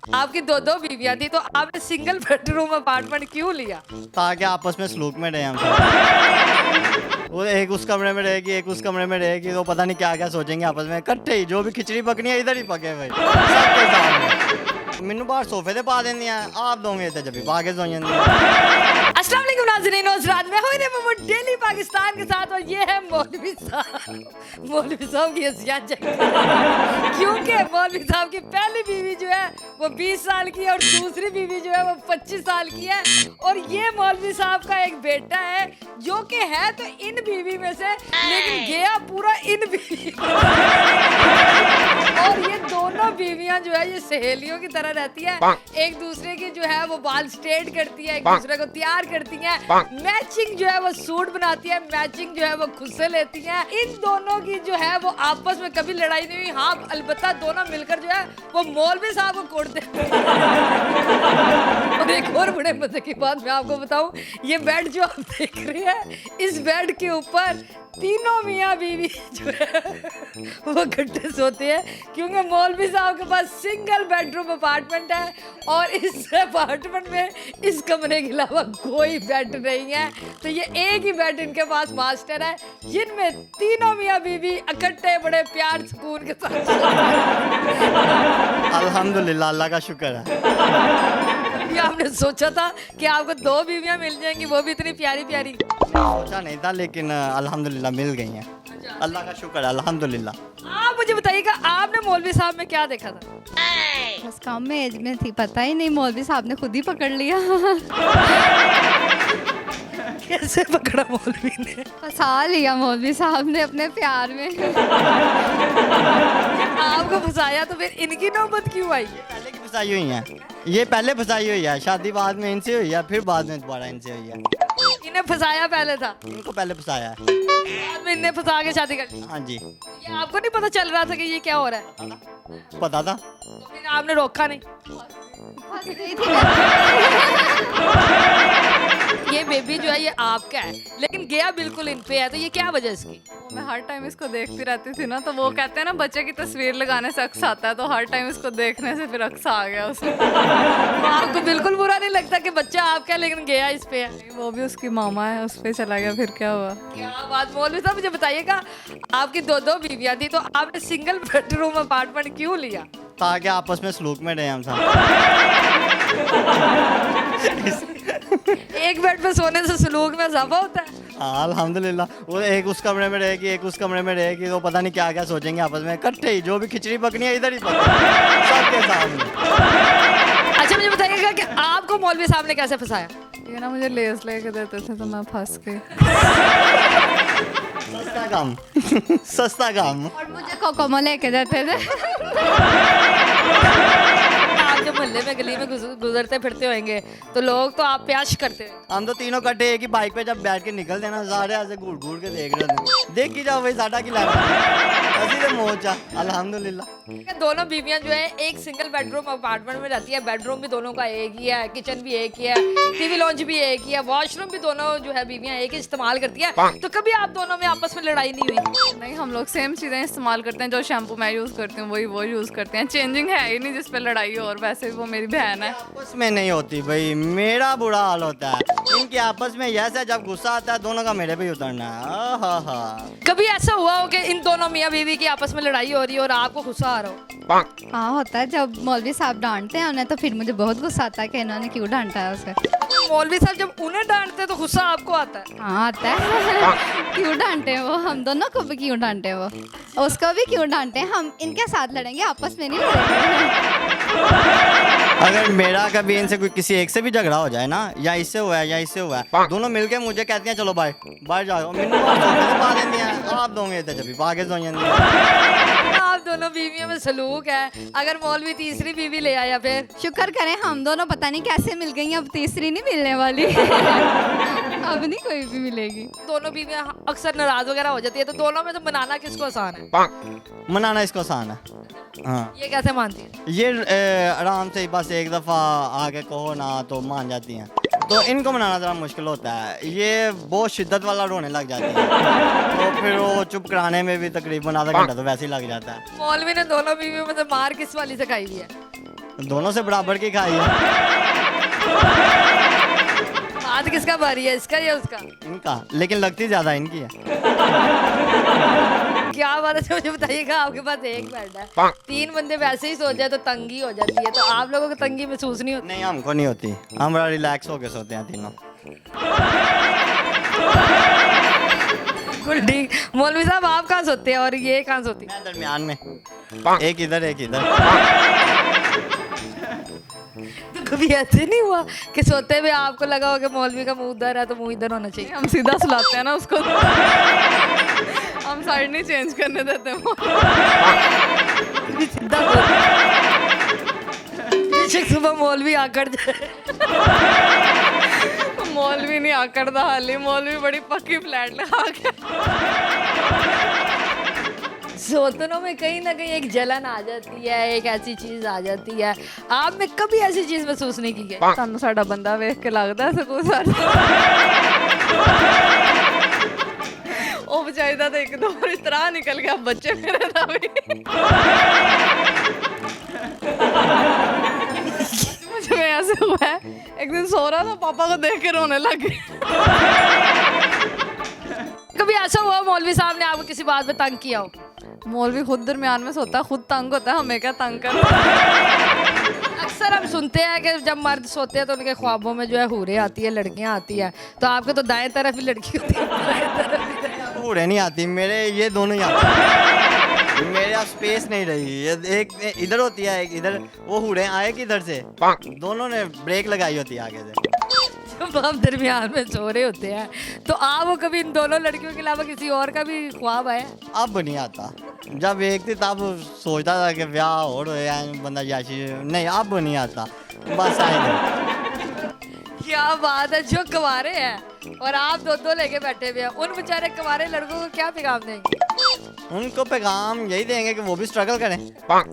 आपकी दो दो बीवियां थी तो आपने सिंगल बेडरूम अपार्टमेंट क्यों लिया? ताकि आपस में सलूक में रहे हम सब। वो एक उस कमरे में रहेगी, एक उस कमरे में रहेगी, तो पता नहीं क्या क्या सोचेंगे आपस में इकट्ठे ही। जो भी खिचड़ी पकनी है इधर ही पके भाई सबके सामने। मैनू बाहर सोफे ते पा देंदी हैं, आप दोगे ते जब भी पा के सो जांदी हैं। अस्सलाम वालेकुम नाज़रीन, नौजरात में हुई मोहम्मद डेली पाकिस्तान के साथ, और ये है मौलवी साहब। मौलवी साहब की हंसियाँ क्योंकि मौलवी साहब की पहली बीवी जो है वो 20 साल की है और दूसरी बीवी जो है वो 25 साल की है। और ये मौलवी साहब का एक बेटा है जो कि है तो इन बीवी में से, लेकिन गया पूरा इन बीवी। और ये दोनों बीवियां जो है ये सहेलियों की तरह रहती है, एक दूसरे की जो है वो बाल स्ट्रेट करती है, एक दूसरे को तैयार करती है, मैचिंग जो है वो सूट बनाती है, मैचिंग जो है वो खुद से लेती है। इन दोनों की जो है वो आपस में कभी लड़ाई नहीं हुई। हाँ, अलबत्ता दोनों मिलकर जो है वो मौलवी साहब को कोड़ते हैं। और एक और बड़े मजे की बात मैं आपको बताऊं, ये बेड जो आप देख रहे हैं, इस बेड के ऊपर तीनों मियाँ बीवी जो है वो इकट्ठे सोते हैं, क्योंकि मौलवी साहब के पास सिंगल बेडरूम अपार्टमेंट है और इस अपार्टमेंट में इस कमरे के अलावा कोई बेड नहीं है। तो ये एक ही बेड इनके पास मास्टर है, जिनमें तीनों मियाँ बीवी इकट्ठे बड़े प्यार सुकून के साथ सोते हैं। अल्हम्दुलिल्लाह, अल्लाह का शुक्र है। ये आपने सोचा था कि आपको दो बीवियां मिल जाएंगी, वो भी इतनी प्यारी प्यारी? सोचा नहीं था, लेकिन अल्हम्दुलिल्लाह मिल गई हैं। अल्लाह का शुक्र है, अल्हम्दुलिल्लाह। आप मुझे बताइएगा, आपने मौलवी साहब में क्या देखा था? बस कम एज में थी, पता ही नहीं, मौलवी साहब ने खुद ही पकड़ लिया। कैसे पकड़ा मौलवी ने? फंसा लिया मौलवी साहब ने अपने प्यार में। आपको फंसाया तो फिर इनकी नौबत क्यों आई? पहले की फंसाई हुई हैं, ये पहले फंसाई हुई है, शादी बाद में इनसे हुई है, फिर बाद में दोबारा इनसे हुई है। इन्हें फंसाया पहले था, इनको पहले फंसाया है। बाद में इन्हें फंसा के शादी कर ली। हाँ जी, ये आपको नहीं पता चल रहा था कि ये क्या हो रहा है? पता था। तो फिर आपने रोका नहीं? फंस गई थी मैं। ये बेबी जो है ये आपका है, लेकिन गया बिल्कुल इन पे है, तो ये क्या वजह इसकी? मैं हर टाइम इसको देखती रहती थी ना, तो वो कहते हैं ना बच्चे की तस्वीर लगाने से अक्स आता है, तो हर टाइम इसको देखने से फिर अक्स आ गया उसमें। तो आपको बिल्कुल बुरा नहीं लगता कि बच्चा आपका है लेकिन गया इस पे है? वो भी उसकी मामा है, उस पे चला गया, फिर क्या हुआ? क्या बात। मौलवी साहब मुझे बताइएगा, आपकी दो दो बीवियां थी तो आपने सिंगल बेडरूम अपार्टमेंट क्यों लिया? ताकि आपस में सलूक में रहे हम सब। एक बेड पे सोने से सलूक में इजाफा होता है। हाँ, अल्हम्दुलिल्लाह। वो एक उस कमरे में रहेगी, एक उस कमरे में रहेगी, तो पता नहीं क्या क्या सोचेंगे आपस में इकट्ठे ही। जो भी खिचड़ी पकनी है इधर ही पके सबके सामने। अच्छा, मुझे बताइएगा कि आपको मौलवी साहब ने कैसे फंसाया? ये ना मुझे लेस लेके देते थे तो मैं फंस गई। सस्ता काम। सस्ता काम। और मुझे कोकोमो लेके देते थे। आप जब मोहल्ले में गली में गुजरते फिरते होंगे तो लोग तो आप पे अश करते हैं। हम तो तीनों कट्ठे एक ही बाइक पे जब बैठ के निकलते ना, सारे ऐसे घूर घूर के देख रहे थे। देख की जाओ भाई, साडा की लाना असी तो मोचा अल्हम्दुलिल्लाह। दोनों बीवियां जो है एक सिंगल बेडरूम अपार्टमेंट में रहती है, बेडरूम भी दोनों का एक ही है, किचन भी एक ही है, टीवी लॉन्च भी एक ही है, वॉशरूम भी दोनों जो है बीवियां एक ही इस्तेमाल करती है। तो कभी आप दोनों में आपस में लड़ाई नहीं हुई? नहीं, हम लोग सेम चीज़ें इस्तेमाल करते हैं, जो शैम्पू मैं यूज़ करती हूँ वही वो यूज़ करते हैं। चेंजिंग है ही नहीं जिस पे लड़ाई हो, और वैसे भी वो मेरी बहन है। आपस में नहीं होती भाई, मेरा बुरा हाल होता है। इनके आपस में ऐसा जब गुस्सा आता है दोनों का मेरे पे ही उतरना है। हाँ, कभी ऐसा हुआ हो कि इन दोनों मियाँ बीवी की आपस में लड़ाई हो रही है और आपको गुस्सा आ रहा हो? हाँ, होता है। जब मौलवी साहब डांटते हैं उन्हें तो फिर मुझे बहुत गुस्सा आता है कि इन्होंने क्यों डांटा है उसे। मौलवी साहब जब उन्हें डांटते हैं तो गुस्सा आपको आता है? हाँ, आता है। क्यों डांटे वो, हम दोनों को भी क्यों डांटे वो, उसको भी क्यों डांटे। हम इनके साथ लड़ेंगे, आपस में नहीं लड़ेंगे। अगर मेरा कभी इनसे कोई किसी एक से भी झगड़ा हो जाए ना, या इससे हुआ है या इससे हुआ है, दोनों मिलके मुझे कहती हैं चलो बाहर जाओ। मैंने पा देंदी हैं, आप दोगे तो जब भी पा के सो जाएंगे। आप दोनों बीवियों में सलूक है, अगर मौलवी तीसरी बीवी ले आया फिर? शुक्र करें हम दोनों पता नहीं कैसे मिल गई, अब तीसरी नहीं मिलने वाली। अब नहीं कोई भी मिलेगी। दोनों बीवियां अक्सर नाराज वगैरह हो जाती है, तो दोनों में तो मनाना किसको आसान है? मनाना इसको आसान है। हाँ, ये कैसे मानती है? ये आराम से बस एक दफ़ा आके कहो ना तो मान जाती हैं। तो इनको मनाना ज़रा मुश्किल होता है, ये बहुत शिद्दत वाला रोने लग जाती है, तो फिर वो चुप कराने में भी तकरीबन आधा घंटा तो वैसे ही लग जाता है। मौलवी ने दोनों बीवियों में से मार किस वाली से खाई हुई है? दोनों से बराबर की खाई है। हाथ किसका भारी है, इसका या उसका? इनका, लेकिन लगती ज़्यादा इनकी है। क्या बात है, तो मुझे बताइएगा, आपके पास एक बेड है, 3 बंदे वैसे ही सो जाए तो तंगी हो जाती है, तो आप लोगों को तंगी महसूस नहीं होती? नहीं, हमको नहीं होती, हम बड़ा रिलैक्स होके सोते हैं तीनों। बिल्कुल ठीक। मौलवी साहब आप कहाँ सोते हैं और ये कहाँ सोती है? मैं दरमियान में, एक इधर एक इधर। तो कभी ऐसे नहीं हुआ कि सोते हुए आपको लगा हो कि मौलवी का मुंह उधर है तो मुंह इधर होना चाहिए? हम सीधा सुलाते हैं ना उसको। हम साइड नहीं चेंज करने देते हैं। कभी सीधा बेशक सुबह मौलवी आकर जाए। मौलवी नहीं आकड़दा हाली, मौलवी बड़ी पक्की फ्लैट लगा के। सोतनों में कहीं ना कहीं एक जलन आ जाती है, एक ऐसी चीज आ जाती है। आप में कभी ऐसी चीज महसूस नहीं की है? ਸਾਨੂੰ ਸਾਡਾ ਬੰਦਾ ਵੇਖ ਕੇ ਲੱਗਦਾ ਸਕੂਲ ਸਾਡਾ ਉਹ ਵਿਚਾਰੀ ਦਾ ਤਾਂ ਇੱਕ ਦੋ ਵਾਰੀ ਤਰਾ ਨਿਕਲ ਗਿਆ ਬੱਚੇ ਮੇਰੇ ਦਾ ਵੀ मुझे में ऐसे हुआ है, एक दिन सो रहा था, पापा को देख के रोने लग गई। कभी ऐसा हुआ मौलवी साहब ने आपको किसी बात पे तंग किया हो? मौलवी खुद दरमियान में सोता है, खुद तंग होता है, हमें क्या तंग कर। अक्सर हम सुनते हैं कि जब मर्द सोते हैं तो उनके ख्वाबों में जो है हूरें आती है, लड़कियां आती है, तो आपके तो दाएं तरफ ही लड़की होती है, बाएं तरफ ही लड़का। बूढ़े नहीं आती मेरे, ये दोनों ही आते हैं। मेरे यहाँ स्पेस नहीं रही, ये एक इधर होती है, एक इधर। वो हुड़े आए किधर से, दोनों ने ब्रेक लगाई होती है आगे से। जब हम दरमियान में सो रहे होते हैं तो आपको कभी इन दोनों लड़कियों के अलावा किसी और का भी ख्वाब आया? अब नहीं आता। जब एक थी तब सोचता था कि ब्याह और बंदा याशी, नहीं अब नहीं आता, बस आएगा। क्या बात है, जो कुंवारे हैं और आप दो लेके बैठे हुए हैं, उन बेचारे कुंवारे लड़कों को क्या पैगाम देंगे? उनको पैगाम यही देंगे कि वो भी स्ट्रगल करें,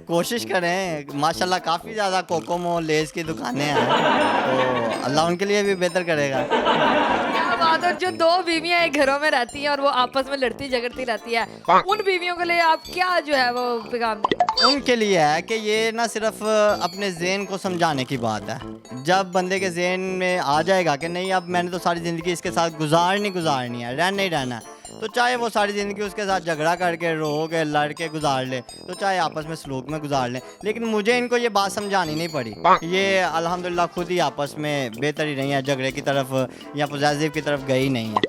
कोशिश करें। माशाल्लाह काफ़ी ज़्यादा कोकोमो लेस की दुकानें हैं, तो अल्लाह उनके लिए भी बेहतर करेगा। क्या बात है, जो 2 बीवियां एक घरों में रहती हैं और वो आपस में लड़ती झगड़ती रहती है, उन बीवियों के लिए आप क्या जो है वो पैगाम देंगे? उनके लिए है कि ये ना सिर्फ अपने ज़हन को समझाने की बात है। जब बंदे के ज़हन में आ जाएगा कि नहीं अब मैंने तो सारी ज़िंदगी इसके साथ गुजारनी है, रहना ही रहना है, तो चाहे वो सारी ज़िंदगी उसके साथ झगड़ा करके रो के लड़ के गुजार ले, तो चाहे आपस में सलूक में गुजार ले, लेकिन मुझे इनको ये बात समझानी नहीं पड़ी। ये अल्हम्दुलिल्लाह खुद ही आपस में बेहतर ही रही है, झगड़े की तरफ या पॉजिटिव की तरफ गई नहीं है।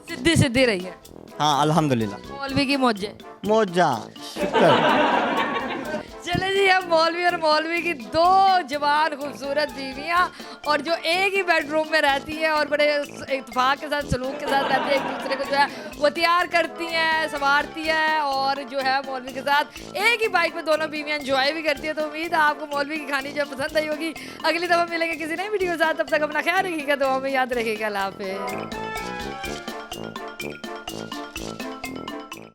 सीधी सीधी रही है। हाँ अल्हम्दुलिल्लाह। मौलवी की मौजे। मौजा शुक्र। चले जी, हम मौलवी और मौलवी की 2 जवान खूबसूरत बीवियाँ और जो एक ही बेडरूम में रहती हैं और बड़े इत्तेफाक के साथ सलूक के साथ रहती है, एक दूसरे को जो है वो तैयार करती हैं, संवारती हैं और जो है मौलवी के साथ एक ही बाइक में दोनों बीवियाँ एंजॉय भी करती है। तो उम्मीद है आपको मौलवी की कहानी जो पसंद आई होगी। अगली दफ़ा मिलेंगे किसी नई वीडियो के साथ, तब तक अपना ख्याल रखिएगा, दुआ में याद रखिएगा। अल्लाह हाफ़िज़।